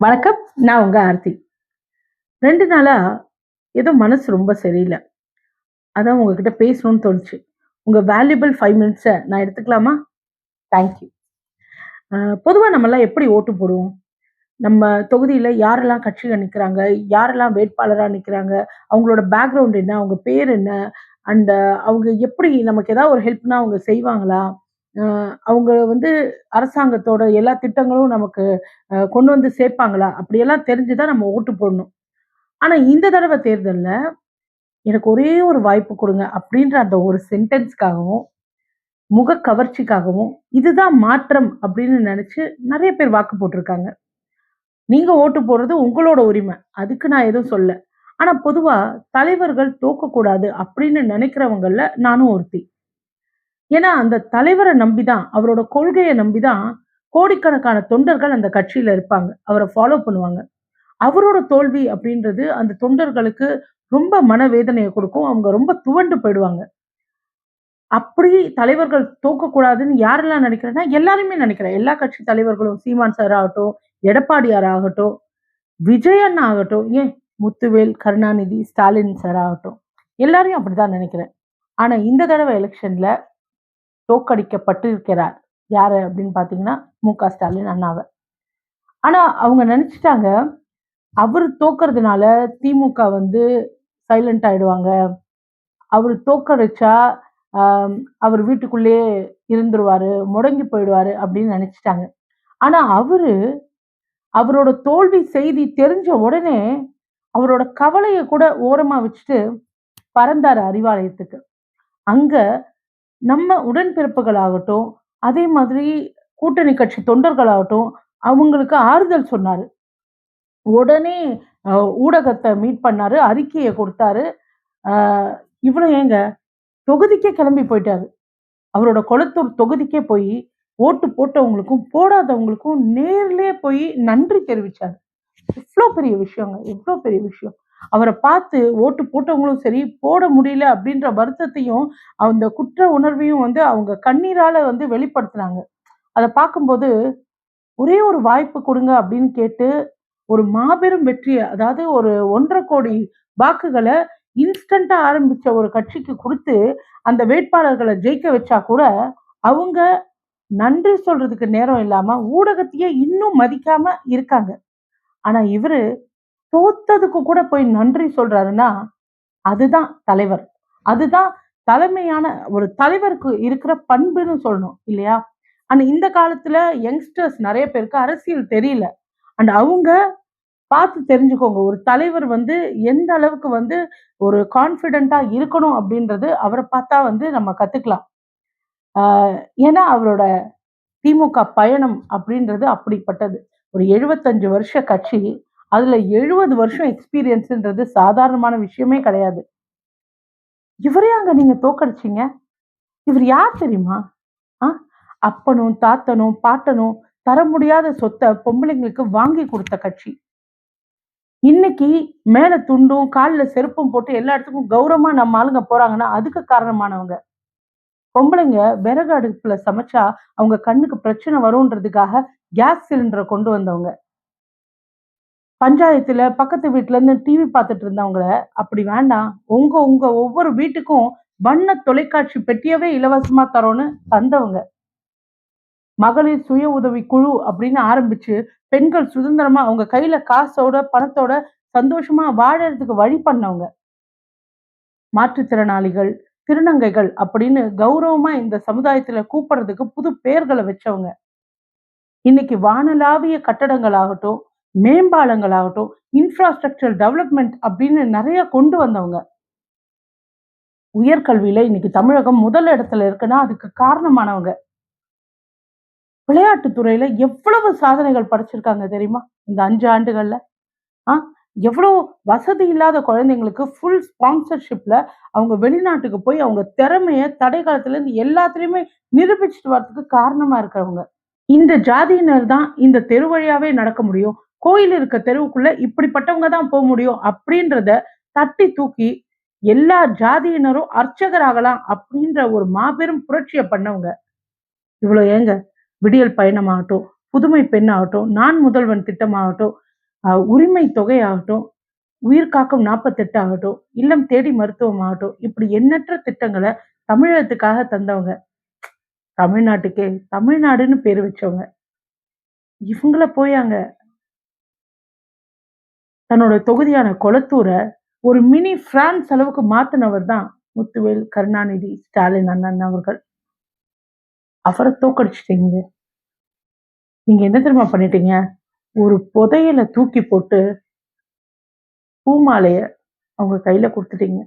வணக்கம். நான் உங்க ஆர்த்தி. 2 நாளா ஏதோ மனசு ரொம்ப சரியில்ல. அதான் உங்ககிட்ட பேசணும்னு தோணுச்சு. உங்க வேல்யூபிள் 5 மினிட்ஸ நான் எடுத்துக்கலாமா? Thank you. அ பொதுவா நம்மலாம் எப்படி ஓட்டு போடுவோம்? நம்ம தொகுதியில யாரெல்லாம் கட்சில நிக்கிறாங்க? யாரெல்லாம் வேட்பாளரா நிக்கிறாங்க? அவங்களோட பேக்ரவுண்ட் என்ன? அவங்க பேர் என்ன? அண்ட் அவங்க எப்படி நமக்கு ஏதாவது ஒரு ஹெல்ப்னா அவங்க செய்வாங்களா? அ அவங்க வந்து அரசாங்கத்தோட எல்லா திட்டங்களும் நமக்கு கொண்டு வந்து சேர்ப்பாங்களா? அப்படியெல்லாம் தெரிஞ்சு தான் நம்ம ஓட்டு போடணும். ஆனா இந்த தடவ தேர்தல்ல எனக்கு ஒரே ஒரு வாய்ப்பு குடுங்க அப்படின்ற அந்த ஒரு சென்டென்ஸ்க்காகவும், முக கவர்ச்சிக்காகவும், இதுதான் மாற்றம் அப்படின்னு நெனச்சு நெறைய பேர் வாக்கு போட்டுருக்காங்க. நீங்க ஓட்டு போடுறது உங்களோட உரிமை. அதுக்கு நான் எதுவும் சொல்லல. ஆனா பொதுவா தலைவர்கள் தோக்கக்கூடாது அப்படின்னு நெனைக்கிறவங்கள்ல நானும் ஒருத்தி. ஏன்னா அந்த தலைவர நம்பி தான், அவரோட கொள்கைய நம்பி தான் கோடிக்கணக்கான தொண்டர்கள் அந்த கட்சியில இருப்பாங்க. அவர ஃபாலோ பண்ணுவாங்க. அவரோட தோல்வி அப்படின்றது அந்த தொண்டர்களுக்கு ரொம்ப மனவேதனைய குடுக்கும். அவங்க ரொம்ப துவண்டு போயிடுவாங்க. அப்படி தலைவர்கள் தோக்கக்கூடாதுன்னு யாரெல்லாம் நினைக்கிறேன்னா, எல்லாருமே நினைக்கிறேன். எல்லா கட்சி தலைவர்களும் சீமான் சார் ஆகட்டும், எடப்பாடியார் ஆகட்டும், விஜய் அண்ணா ஆகட்டும், ஏன் முத்துவேல், கருணாநிதி, ஸ்டாலின் சார் ஆகட்டும், எல்லாரையும் அப்படிதான் நினைக்கிறேன். ஆனா இந்த தடவ எலக்ஷன்ல தோற்கடிக்கப்பட்டிருக்கிறார். யாரு அப்படின்னு பார்த்தீங்கன்னா, மு.க. ஸ்டாலின் அண்ணாவ. ஆனா அவங்க நினைச்சுட்டாங்க, அவரு தோக்கறதுனால திமுக வந்து சைலண்ட் ஆயிடுவாங்க. அவரு தோற்கடிச்சா, அ அவர் வீட்டுக்குள்ளேயே இருந்துருவாரு, முடங்கி போயிடுவாரு அப்படின்னு நெனச்சுட்டாங்க. ஆனா அவரோட தோல்வி செய்தி தெரிஞ்ச உடனே, அவரோட கவலைய கூட ஓரமா வச்சுட்டு பறந்தாரு அறிவாலயத்துக்கு. அங்க நம்ம உடன்பிறப்புகள் ஆகட்டும், அதே மாதிரி கூட்டணி கட்சி தொண்டர்களாகட்டும், அவங்களுக்கு ஆறுதல் சொன்னாரு. உடனே அ ஊடகத்த மீட் பண்ணாரு, அறிக்கைய குடுத்தாரு. அ இவ்வளவு ஏங்க, தொகுதிக்கே கிளம்பி போயிட்டாரு. அவரோட கொளத்தூர் தொகுதிக்கே போயி, ஓட்டு போட்டவங்களுக்கும், போடாதவங்களுக்கும் நேர்லயே போயி நன்றி தெரிவிச்சாரு. எவ்ளோ பெரிய விஷயங்க. எவ்ளோ பெரிய விஷயம். அவர பார்த்து ஓட்டு போட்டவங்களும் சரி, போட முடியல அப்படின்ற வருத்தத்தையும், அந்த குற்ற உணர்வையும் வந்து அவங்க கண்ணீரால வந்து வெளிப்படுத்துனாங்க. அத பார்க்கும்போது, ஒரே ஒரு வாய்ப்பு குடுங்க அப்படின்னு கேட்டு, ஒரு மாபெரும் வெற்றிய அதாவது ஒரு 1,50,00,000 வாக்குகள இன்ஸ்டன்ட்டா ஆரம்பிச்ச ஒரு கட்சிக்கு குடுத்து, அந்த வேட்பாளர்கள ஜெயிக்க வச்சா கூட, அவங்க நன்றி சொல்றதுக்கு நேரம் இல்லாம, ஊடகத்தையே இன்னும் மதிக்காம இருக்காங்க. ஆனா இவரு தோத்ததுக்கு கூட போய் நன்றி சொல்றாருன்னா, அதுதான் தலைவர். அதுதான் தலைமையான ஒரு தலைவருக்கு இருக்கிற பண்புன்னு சொல்லணும் இல்லையா? ஆனா இந்த காலத்துல யங்ஸ்டர்ஸ் நெறைய பேருக்கு அரசியல் தெரியல. அண்ட் அவங்க பார்த்து தெரிஞ்சுக்கோங்க. ஒரு தலைவர் வந்து எந்த அளவுக்கு வந்து ஒரு கான்ஃபிடென்ட்டா இருக்கணும் அப்படின்றது அவர பார்த்தா வந்து நம்ம கத்துக்கலாம். ஆ ஏன்னா அவரோட திமுக பயணம் அப்படின்றது அப்படிப்பட்டது. ஒரு 75 வருஷ கட்சி. அதுல 70 வருஷம் எக்ஸ்பீரியன்ஸ்ன்றது சாதாரணமான விஷயமே கிடையாது. இவரையாங்க நீங்க தோற்கடிச்சீங்க? இவர் யார் தெரியுமா? ஆ அப்பனும், தாத்தனும், பாட்டனும் தர முடியாத சொத்த பொம்பளைங்களுக்கு வாங்கி குடுத்த கட்சி. இன்னைக்கு மேல துண்டும், கால்ல செருப்பும் போட்டு எல்லா இடத்துக்கும் கௌரவமா நம்ம ஆளுங்க போறாங்கன்னா, அதுக்கு காரணமானவங்க. பொம்பளைங்க விறகு அடுப்புல சமைச்சா, அவங்க கண்ணுக்கு பிரச்சனை வரும்ன்றதுக்காக கேஸ் சிலிண்டர கொண்டு வந்தவங்க. பஞ்சாயத்துல பக்கத்து வீட்ல இருந்து டிவி பார்த்துட்டு இருந்தவங்கள, அப்படி வேண்டாம். உங்க உங்க ஒவ்வொரு வீட்டுக்கும் வண்ண தொலைக்காட்சி பெட்டியவே இலவசமா தரோம்ன்னு தந்தவங்க. மகளிர் சுய உதவி குழு அப்படின்னு ஆரம்பிச்சு, பெண்கள் சுதந்திரமா அவங்க கையில காசோட, பணத்தோட சந்தோஷமா வாழறதுக்கு வழி பண்ணவங்க. மாற்றுத்திறனாளிகள், திருநங்கைகள் அப்படின்னு கௌரவமா இந்த சமுதாயத்துல கூப்பிடுறதுக்கு புது பெயர்கள வச்சவங்க. இன்னைக்கு வானளாவிய கட்டடங்கள் ஆகட்டும், மேம்பாலங்கள் ஆகட்டும், இன்ஃப்ராஸ்ட்ரக்சர் டெவலப்மென்ட் அப்படின்னு நெறைய கொண்டு வந்தவங்க. உயர்கல்வியில இன்னைக்கு தமிழகம் முதல் இடத்துல இருக்குன்னா, அதுக்கு காரணமானவங்க. விளையாட்டு துறையில எவ்வளவு சாதனைகள் படைச்சிருக்காங்க தெரியுமா? இந்த 5 ஆண்டுகள்ல. ஆ எவ்வளோ வசதி இல்லாத குழந்தைங்களுக்கு ஃபுல் ஸ்பான்சர்ஷிப்ல அவங்க வெளிநாட்டுக்கு போய் அவங்க திறமைய தடை காலத்துலேருந்து எல்லாத்துலயுமே நிரூபிச்சுட்டு வரதுக்கு காரணமா இருக்கிறவங்க. இந்த ஜாதியினர் தான் இந்த தெரு வழியாவே நடக்க முடியும். கோயில் இருக்க தெருவுக்குள்ள இப்படிப்பட்டவங்க தான் போ முடியும் அப்படின்றத தட்டி தூக்கி எல்லா ஜாதியினரும் அர்ச்சகராகலாம் அப்படின்ற ஒரு மாபெரும் புரட்சிய பண்ணவங்க. இவ்வளோ ஏங்க விடியல் பயணமாகட்டும், புதுமை பெண் ஆகட்டும், நான் முதல்வன் திட்டமாகட்டும், உரிமை தொகை ஆகட்டும், உயிர் காக்கும் 48 ஆகட்டும், இல்லம் தேடி மருத்துவம் ஆகட்டும், இப்படி எண்ணற்ற திட்டங்கள தமிழகத்துக்காக தந்தவங்க. தமிழ்நாட்டுக்கே தமிழ்நாடுன்னு பேரு வச்சவங்க. இவங்கள போய் அங்க தன்னோட தொகுதியான கொளத்தூர ஒரு மினி பிரான்ஸ் அளவுக்கு மாத்துனவர் தான் முத்துவேல் கருணாநிதி ஸ்டாலின் அண்ணன் அவர்கள். அவரை தோக்கடிச்சிட்டீங்க. நீங்க என்ன தெரியுமா பண்ணிட்டீங்க? ஒரு புதையல தூக்கி போட்டு பூமாலைய அவங்க கையில குடுத்துட்டீங்க.